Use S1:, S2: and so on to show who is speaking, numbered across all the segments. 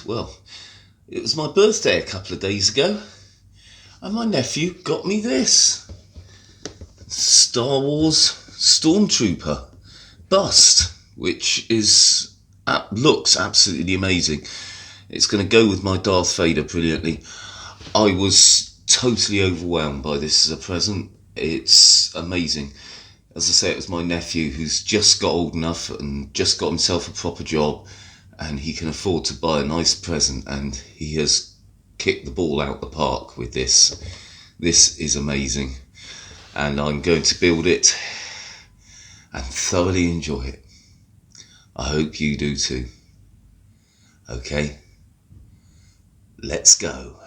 S1: mind. Well, it was my birthday a couple of days ago, and my nephew got me this Star Wars Stormtrooper bust, which looks absolutely amazing. It's going to go with my Darth Vader brilliantly. I was totally overwhelmed by this as a present. It's amazing. As I say, it was my nephew who's just got old enough and just got himself a proper job, and he can afford to buy a nice present, and he has kicked the ball out the park with this. This is amazing, and I'm going to build it and thoroughly enjoy it. I hope you do too. Okay, let's go.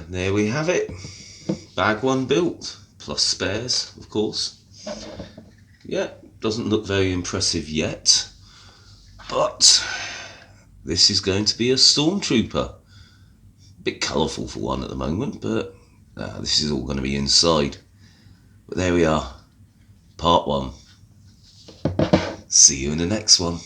S1: There we have it, bag one built, plus spares of course. Yeah, doesn't look very impressive yet, but this is going to be a Stormtrooper. Bit colourful for one at the moment, but this is all going to be inside. But there we are, part one. See you in the next one.